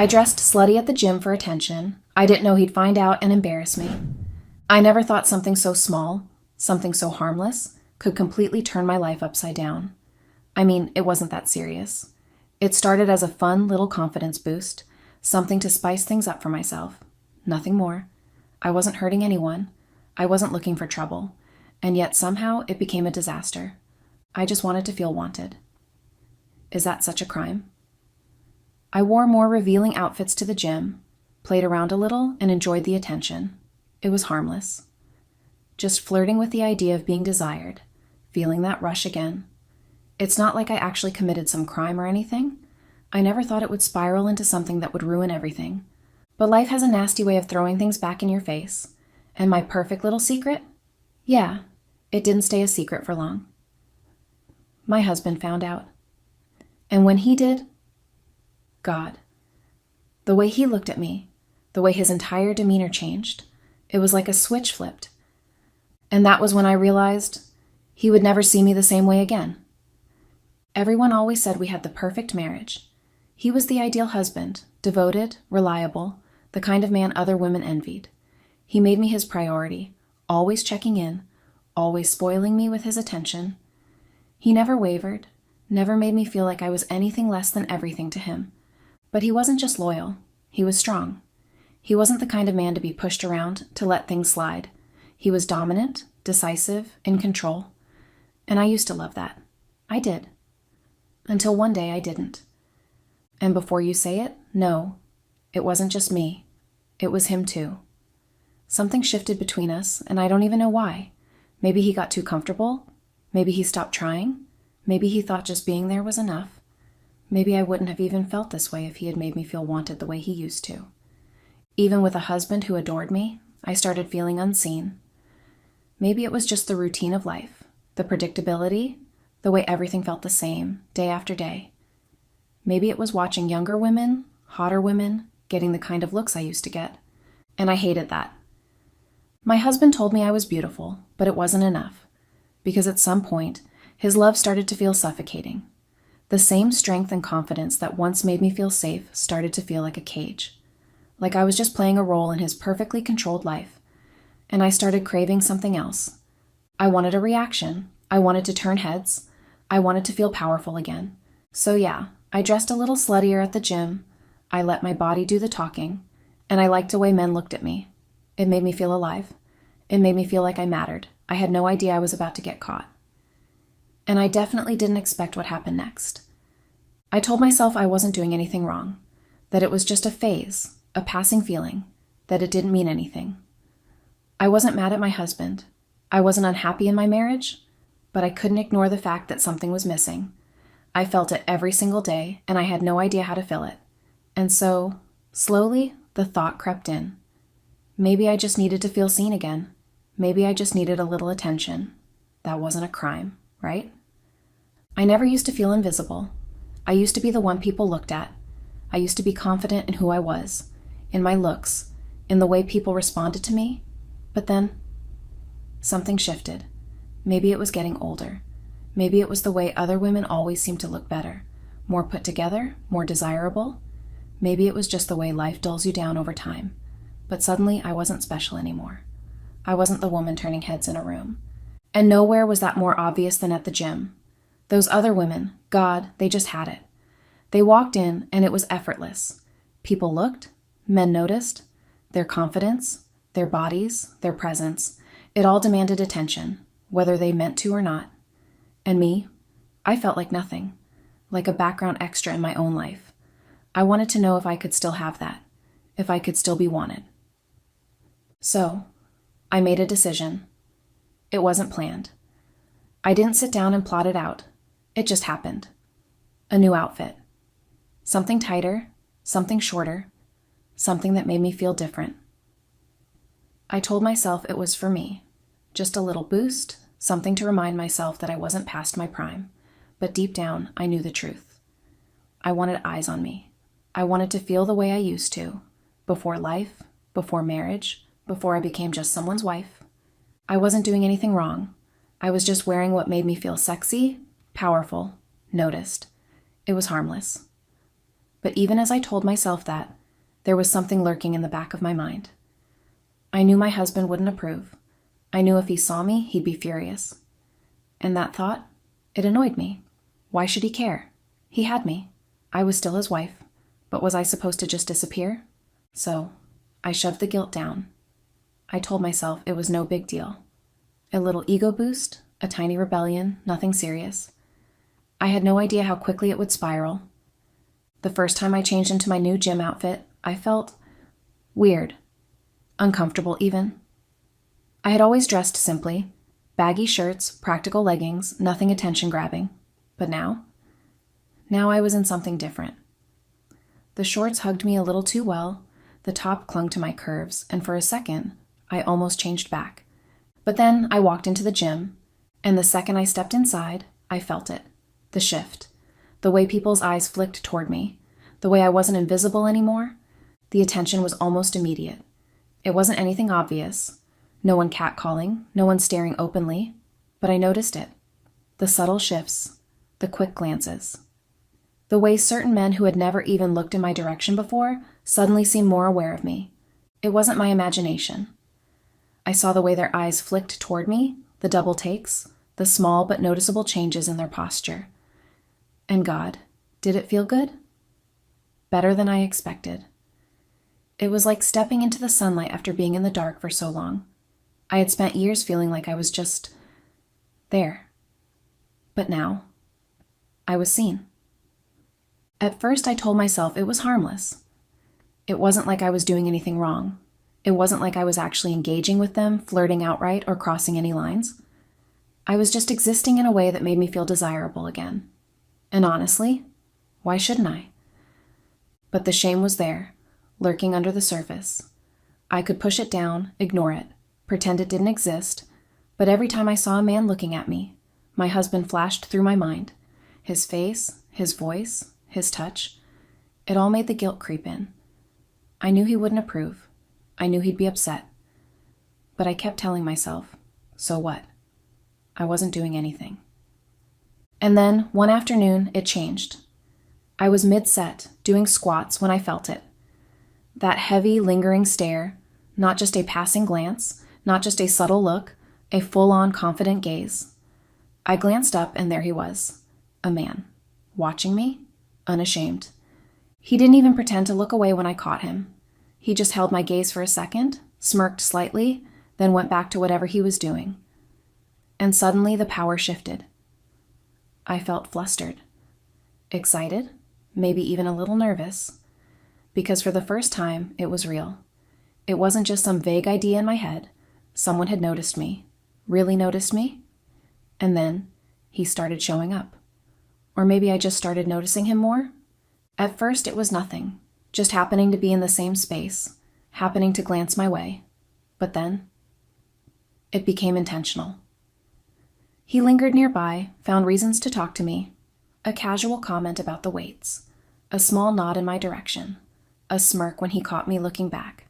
I dressed slutty at the gym for attention. I didn't know he'd find out and embarrass me. I never thought something so small, something so harmless, could completely turn my life upside down. I mean, it wasn't that serious. It started as a fun little confidence boost, something to spice things up for myself. Nothing more. I wasn't hurting anyone. I wasn't looking for trouble. And yet somehow it became a disaster. I just wanted to feel wanted. Is that such a crime? I wore more revealing outfits to the gym, played around a little, and enjoyed the attention. It was harmless. Just flirting with the idea of being desired, feeling that rush again. It's not like I actually committed some crime or anything. I never thought it would spiral into something that would ruin everything. But life has a nasty way of throwing things back in your face. And my perfect little secret? Yeah, it didn't stay a secret for long. My husband found out. And when he did, God. The way he looked at me, the way his entire demeanor changed, it was like a switch flipped. And that was when I realized he would never see me the same way again. Everyone always said we had the perfect marriage. He was the ideal husband, devoted, reliable, the kind of man other women envied. He made me his priority, always checking in, always spoiling me with his attention. He never wavered, never made me feel like I was anything less than everything to him. But he wasn't just loyal, he was strong. He wasn't the kind of man to be pushed around, to let things slide. He was dominant, decisive, in control. And I used to love that. I did. Until one day I didn't. And before you say it, no, it wasn't just me. It was him too. Something shifted between us, and I don't even know why. Maybe he got too comfortable. Maybe he stopped trying. Maybe he thought just being there was enough. Maybe I wouldn't have even felt this way if he had made me feel wanted the way he used to. Even with a husband who adored me, I started feeling unseen. Maybe it was just the routine of life, the predictability, the way everything felt the same, day after day. Maybe it was watching younger women, hotter women, getting the kind of looks I used to get. And I hated that. My husband told me I was beautiful, but it wasn't enough. Because at some point, his love started to feel suffocating. The same strength and confidence that once made me feel safe started to feel like a cage. Like I was just playing a role in his perfectly controlled life. And I started craving something else. I wanted a reaction. I wanted to turn heads. I wanted to feel powerful again. So yeah, I dressed a little sluttier at the gym. I let my body do the talking. And I liked the way men looked at me. It made me feel alive. It made me feel like I mattered. I had no idea I was about to get caught. And I definitely didn't expect what happened next. I told myself I wasn't doing anything wrong, that it was just a phase, a passing feeling, that it didn't mean anything. I wasn't mad at my husband. I wasn't unhappy in my marriage, but I couldn't ignore the fact that something was missing. I felt it every single day, and I had no idea how to fill it. And so, slowly, the thought crept in. Maybe I just needed to feel seen again. Maybe I just needed a little attention. That wasn't a crime, right? I never used to feel invisible. I used to be the one people looked at. I used to be confident in who I was, in my looks, in the way people responded to me. But then, something shifted. Maybe it was getting older. Maybe it was the way other women always seemed to look better, more put together, more desirable. Maybe it was just the way life dulls you down over time. But suddenly, I wasn't special anymore. I wasn't the woman turning heads in a room. And nowhere was that more obvious than at the gym. Those other women, God, they just had it. They walked in, and it was effortless. People looked, men noticed, their confidence, their bodies, their presence. It all demanded attention, whether they meant to or not. And me, I felt like nothing, like a background extra in my own life. I wanted to know if I could still have that, if I could still be wanted. So, I made a decision. It wasn't planned. I didn't sit down and plot it out. It just happened. A new outfit. Something tighter, something shorter, something that made me feel different. I told myself it was for me. Just a little boost, something to remind myself that I wasn't past my prime. But deep down, I knew the truth. I wanted eyes on me. I wanted to feel the way I used to, before life, before marriage, before I became just someone's wife. I wasn't doing anything wrong. I was just wearing what made me feel sexy, powerful, noticed. It was harmless. But even as I told myself that, there was something lurking in the back of my mind. I knew my husband wouldn't approve. I knew if he saw me, he'd be furious. And that thought, it annoyed me. Why should he care? He had me. I was still his wife. But was I supposed to just disappear? So, I shoved the guilt down. I told myself it was no big deal. A little ego boost, a tiny rebellion, nothing serious. I had no idea how quickly it would spiral. The first time I changed into my new gym outfit, I felt weird, uncomfortable even. I had always dressed simply, baggy shirts, practical leggings, nothing attention-grabbing. But now I was in something different. The shorts hugged me a little too well, the top clung to my curves, and for a second, I almost changed back. But then I walked into the gym, and the second I stepped inside, I felt it. The shift. The way people's eyes flicked toward me. The way I wasn't invisible anymore. The attention was almost immediate. It wasn't anything obvious. No one catcalling, no one staring openly. But I noticed it. The subtle shifts. The quick glances. The way certain men who had never even looked in my direction before suddenly seemed more aware of me. It wasn't my imagination. I saw the way their eyes flicked toward me, the double takes, the small but noticeable changes in their posture. And God, did it feel good? Better than I expected. It was like stepping into the sunlight after being in the dark for so long. I had spent years feeling like I was just there. But now, I was seen. At first, I told myself it was harmless. It wasn't like I was doing anything wrong. It wasn't like I was actually engaging with them, flirting outright, or crossing any lines. I was just existing in a way that made me feel desirable again. And honestly, why shouldn't I? But the shame was there, lurking under the surface. I could push it down, ignore it, pretend it didn't exist, but every time I saw a man looking at me, my husband flashed through my mind. His face, his voice, his touch, it all made the guilt creep in. I knew he wouldn't approve. I knew he'd be upset. But I kept telling myself, so what? I wasn't doing anything. And then, one afternoon, it changed. I was mid-set, doing squats when I felt it. That heavy, lingering stare, not just a passing glance, not just a subtle look, a full-on confident gaze. I glanced up and there he was, a man, watching me, unashamed. He didn't even pretend to look away when I caught him. He just held my gaze for a second, smirked slightly, then went back to whatever he was doing. And suddenly the power shifted. I felt flustered, excited, maybe even a little nervous, because for the first time, it was real. It wasn't just some vague idea in my head. Someone had noticed me, really noticed me, and then he started showing up. Or maybe I just started noticing him more. At first, it was nothing, just happening to be in the same space, happening to glance my way. But then, it became intentional. He lingered nearby, found reasons to talk to me, a casual comment about the weights, a small nod in my direction, a smirk when he caught me looking back.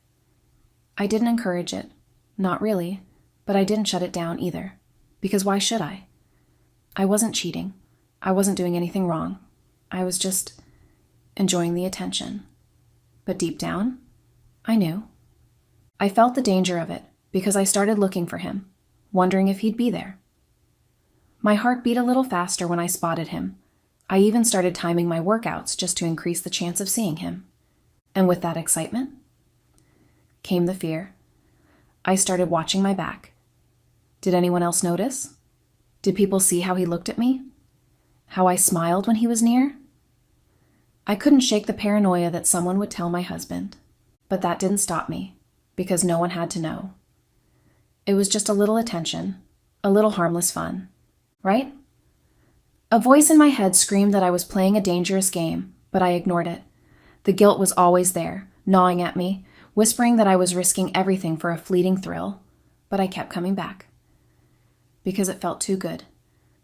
I didn't encourage it, not really, but I didn't shut it down either, because why should I? I wasn't cheating. I wasn't doing anything wrong. I was just enjoying the attention. But deep down, I knew. I felt the danger of it because I started looking for him, wondering if he'd be there. My heart beat a little faster when I spotted him. I even started timing my workouts just to increase the chance of seeing him. And with that excitement came the fear. I started watching my back. Did anyone else notice? Did people see how he looked at me? How I smiled when he was near? I couldn't shake the paranoia that someone would tell my husband, but that didn't stop me, because no one had to know. It was just a little attention, a little harmless fun, right? A voice in my head screamed that I was playing a dangerous game, but I ignored it. The guilt was always there, gnawing at me, whispering that I was risking everything for a fleeting thrill, but I kept coming back. Because it felt too good.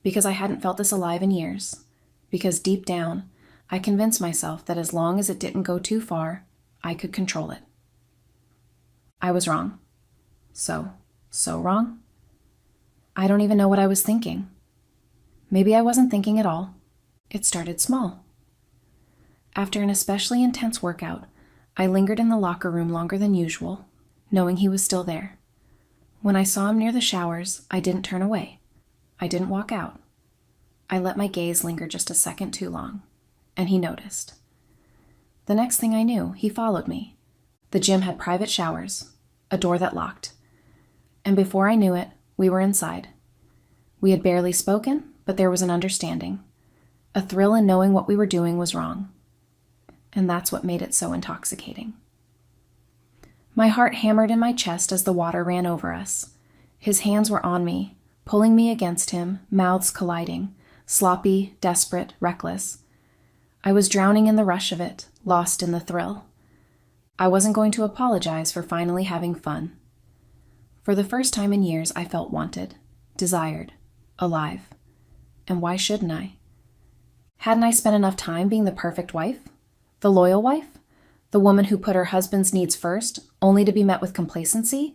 Because I hadn't felt this alive in years. Because deep down, I convinced myself that as long as it didn't go too far, I could control it. I was wrong. So wrong? I don't even know what I was thinking. Maybe I wasn't thinking at all. It started small. After an especially intense workout, I lingered in the locker room longer than usual, knowing he was still there. When I saw him near the showers, I didn't turn away. I didn't walk out. I let my gaze linger just a second too long, and he noticed. The next thing I knew, he followed me. The gym had private showers, a door that locked. And before I knew it, we were inside. We had barely spoken, but there was an understanding. A thrill in knowing what we were doing was wrong. And that's what made it so intoxicating. My heart hammered in my chest as the water ran over us. His hands were on me, pulling me against him, mouths colliding, sloppy, desperate, reckless. I was drowning in the rush of it, lost in the thrill. I wasn't going to apologize for finally having fun. For the first time in years, I felt wanted, desired, alive. And why shouldn't I? Hadn't I spent enough time being the perfect wife? The loyal wife? The woman who put her husband's needs first, only to be met with complacency?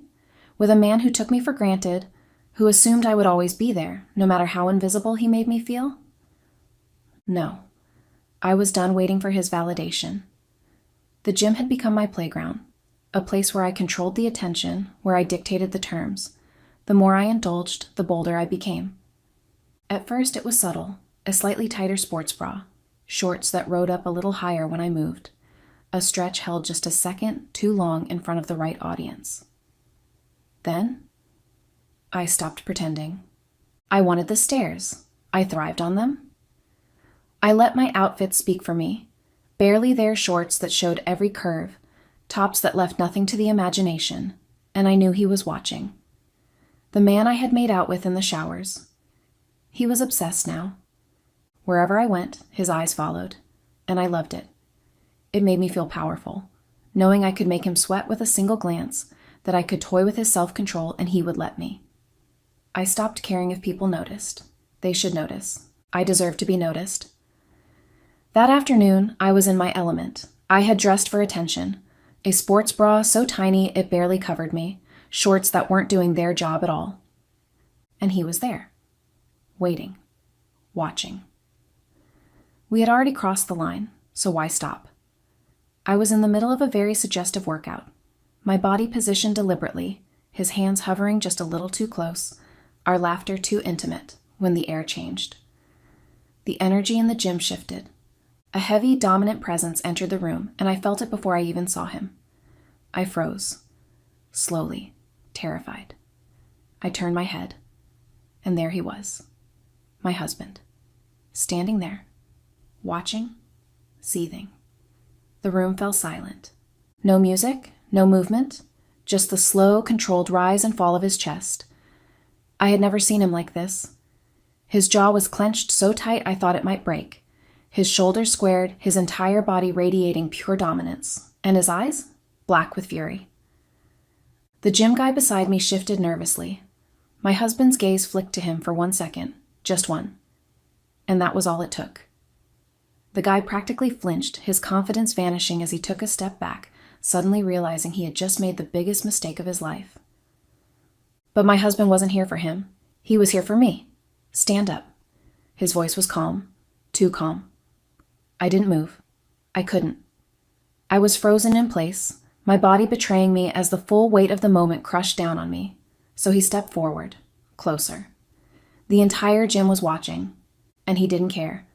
With a man who took me for granted, who assumed I would always be there, no matter how invisible he made me feel? No. I was done waiting for his validation. The gym had become my playground, a place where I controlled the attention, where I dictated the terms. The more I indulged, the bolder I became. At first it was subtle, a slightly tighter sports bra, shorts that rode up a little higher when I moved, a stretch held just a second too long in front of the right audience. Then, I stopped pretending. I wanted the stares. I thrived on them. I let my outfit speak for me. Barely there shorts that showed every curve, tops that left nothing to the imagination, and I knew he was watching. The man I had made out with in the showers. He was obsessed now. Wherever I went, his eyes followed, and I loved it. It made me feel powerful, knowing I could make him sweat with a single glance, that I could toy with his self-control and he would let me. I stopped caring if people noticed. They should notice. I deserved to be noticed. That afternoon, I was in my element. I had dressed for attention. A sports bra so tiny it barely covered me, shorts that weren't doing their job at all. And he was there, waiting, watching. We had already crossed the line, so why stop? I was in the middle of a very suggestive workout, my body positioned deliberately, his hands hovering just a little too close, our laughter too intimate, when the air changed. The energy in the gym shifted. A heavy, dominant presence entered the room, and I felt it before I even saw him. I froze, slowly, terrified. I turned my head, and there he was, my husband, standing there, watching, seething. The room fell silent. No music, no movement, just the slow, controlled rise and fall of his chest. I had never seen him like this. His jaw was clenched so tight I thought it might break. His shoulders squared, his entire body radiating pure dominance, and his eyes black with fury. The gym guy beside me shifted nervously. My husband's gaze flicked to him for 1 second, just one. And that was all it took. The guy practically flinched, his confidence vanishing as he took a step back, suddenly realizing he had just made the biggest mistake of his life. But my husband wasn't here for him. He was here for me. Stand up. His voice was calm, too calm. I didn't move. I couldn't. I was frozen in place, my body betraying me as the full weight of the moment crushed down on me. So he stepped forward, closer. The entire gym was watching, and he didn't care.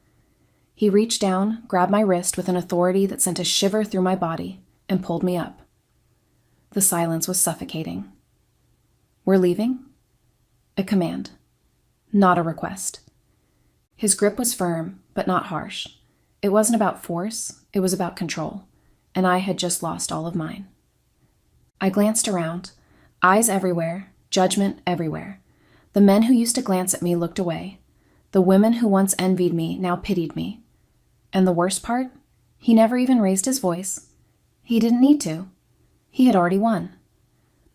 He reached down, grabbed my wrist with an authority that sent a shiver through my body, and pulled me up. The silence was suffocating. We're leaving? A command, not a request. His grip was firm, but not harsh. It wasn't about force, it was about control, and I had just lost all of mine. I glanced around, eyes everywhere, judgment everywhere. The men who used to glance at me looked away. The women who once envied me now pitied me. And the worst part? He never even raised his voice. He didn't need to. He had already won.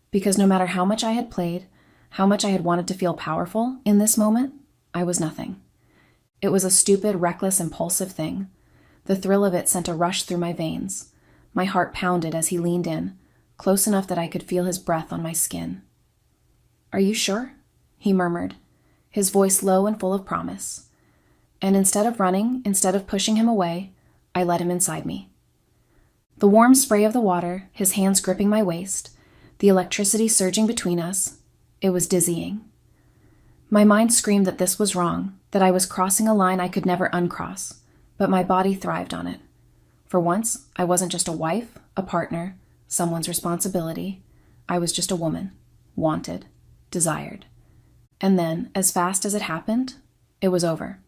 Because no matter how much I had played, how much I had wanted to feel powerful in this moment, I was nothing. It was a stupid, reckless, impulsive thing. The thrill of it sent a rush through my veins. My heart pounded as he leaned in, close enough that I could feel his breath on my skin. "Are you sure?" he murmured, his voice low and full of promise. And instead of running, instead of pushing him away, I let him inside me. The warm spray of the water, his hands gripping my waist, the electricity surging between us, it was dizzying. My mind screamed that this was wrong, that I was crossing a line I could never uncross, but my body thrived on it. For once, I wasn't just a wife, a partner, someone's responsibility. I was just a woman, wanted, desired. And then, as fast as it happened, it was over.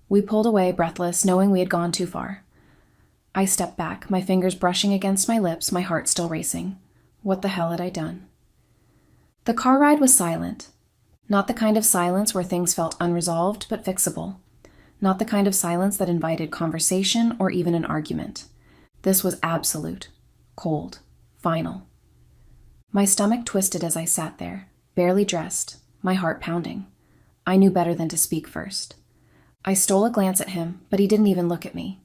We pulled away, breathless, knowing we had gone too far. I stepped back, my fingers brushing against my lips, my heart still racing. What the hell had I done? The car ride was silent. Not the kind of silence where things felt unresolved but fixable. Not the kind of silence that invited conversation or even an argument. This was absolute, cold, final. My stomach twisted as I sat there, barely dressed, my heart pounding. I knew better than to speak first. I stole a glance at him, but he didn't even look at me.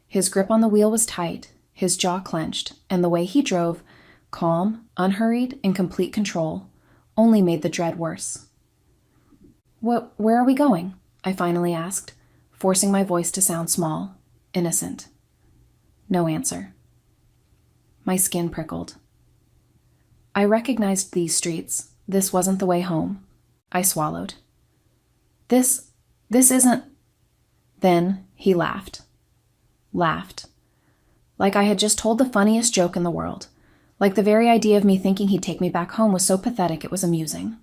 His grip on the wheel was tight, his jaw clenched, and the way he drove, calm, unhurried, in complete control, only made the dread worse. Where are we going? I finally asked, forcing my voice to sound small, innocent. No answer. My skin prickled. I recognized these streets. This wasn't the way home. I swallowed. This isn't... Then he laughed. Laughed. Like I had just told the funniest joke in the world. Like the very idea of me thinking he'd take me back home was so pathetic it was amusing.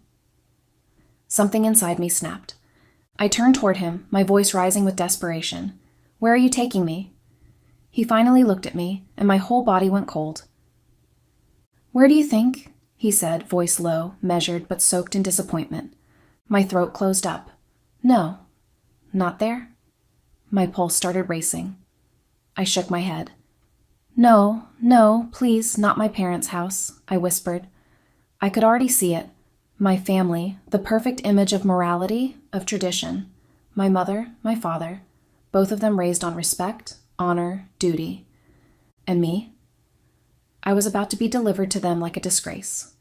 Something inside me snapped. I turned toward him, my voice rising with desperation. Where are you taking me? He finally looked at me, and my whole body went cold. Where do you think? He said, voice low, measured, but soaked in disappointment. My throat closed up. No. Not there? My pulse started racing. I shook my head. No, please, not my parents' house, I whispered. I could already see it. My family, the perfect image of morality, of tradition. My mother, my father, both of them raised on respect, honor, duty. And me? I was about to be delivered to them like a disgrace.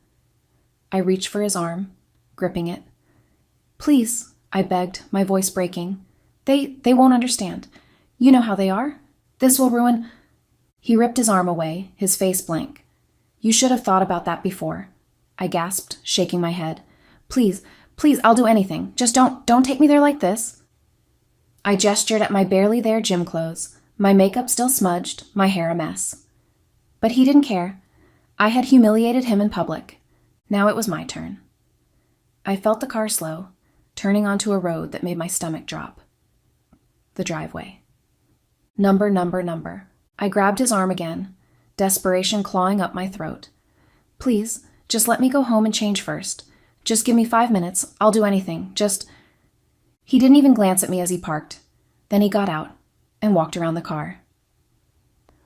I reached for his arm, gripping it. Please, I begged, my voice breaking. They won't understand. You know how they are. This will ruin... He ripped his arm away, his face blank. You should have thought about that before. I gasped, shaking my head. Please, I'll do anything. Just don't take me there like this. I gestured at my barely there gym clothes, my makeup still smudged, my hair a mess. But he didn't care. I had humiliated him in public. Now it was my turn. I felt the car slow, turning onto a road that made my stomach drop. The driveway. Number. I grabbed his arm again, desperation clawing up my throat. Please, just let me go home and change first. Just give me 5 minutes. I'll do anything. Just... He didn't even glance at me as he parked. Then he got out and walked around the car.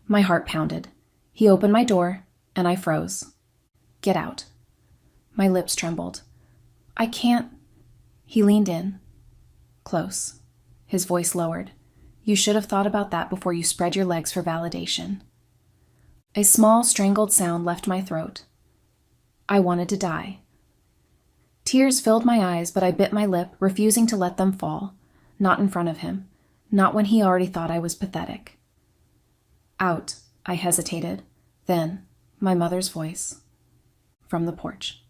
My heart pounded. He opened my door, and I froze. Get out. My lips trembled. I can't... He leaned in. Close. His voice lowered. You should have thought about that before you spread your legs for validation. A small, strangled sound left my throat. I wanted to die. Tears filled my eyes, but I bit my lip, refusing to let them fall. Not in front of him. Not when he already thought I was pathetic. Out, I hesitated. Then, my mother's voice. From the porch.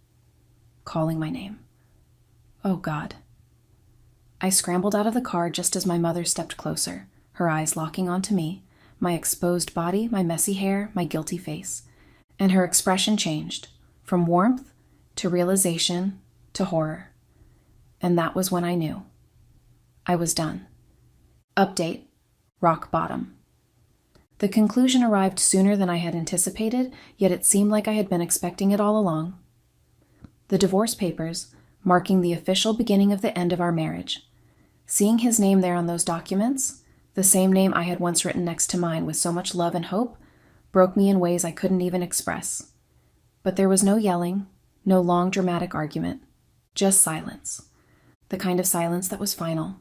Calling my name. Oh, God. I scrambled out of the car just as my mother stepped closer, her eyes locking onto me, my exposed body, my messy hair, my guilty face. And her expression changed, from warmth to realization to horror. And that was when I knew. I was done. Update. Rock bottom. The conclusion arrived sooner than I had anticipated, yet it seemed like I had been expecting it all along. The divorce papers, marking the official beginning of the end of our marriage. Seeing his name there on those documents, the same name I had once written next to mine with so much love and hope, broke me in ways I couldn't even express. But there was no yelling, no long dramatic argument, just silence. The kind of silence that was final,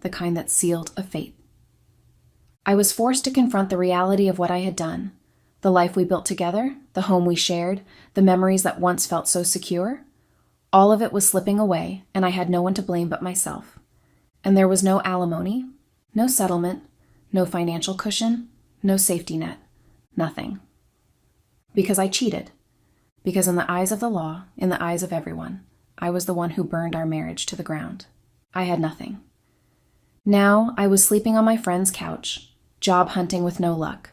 the kind that sealed a fate. I was forced to confront the reality of what I had done, the life we built together, the home we shared, the memories that once felt so secure. All of it was slipping away, and I had no one to blame but myself. And there was no alimony, no settlement, no financial cushion, no safety net, nothing. Because I cheated. Because in the eyes of the law, in the eyes of everyone, I was the one who burned our marriage to the ground. I had nothing. Now I was sleeping on my friend's couch, job hunting with no luck,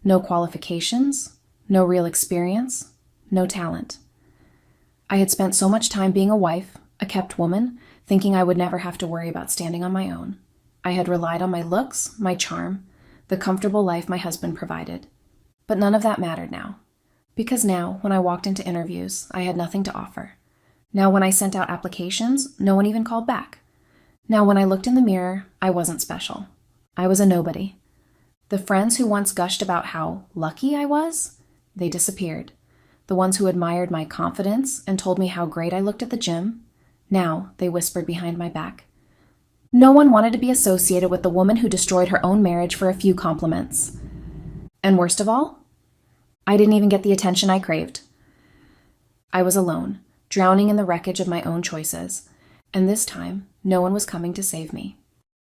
no qualifications, no real experience, no talent. I had spent so much time being a wife, a kept woman, thinking I would never have to worry about standing on my own. I had relied on my looks, my charm, the comfortable life my husband provided. But none of that mattered now. Because now, when I walked into interviews, I had nothing to offer. Now when I sent out applications, no one even called back. Now when I looked in the mirror, I wasn't special. I was a nobody. The friends who once gushed about how lucky I was, they disappeared. The ones who admired my confidence and told me how great I looked at the gym, now they whispered behind my back. No one wanted to be associated with the woman who destroyed her own marriage for a few compliments. And worst of all, I didn't even get the attention I craved. I was alone, drowning in the wreckage of my own choices, and this time, no one was coming to save me.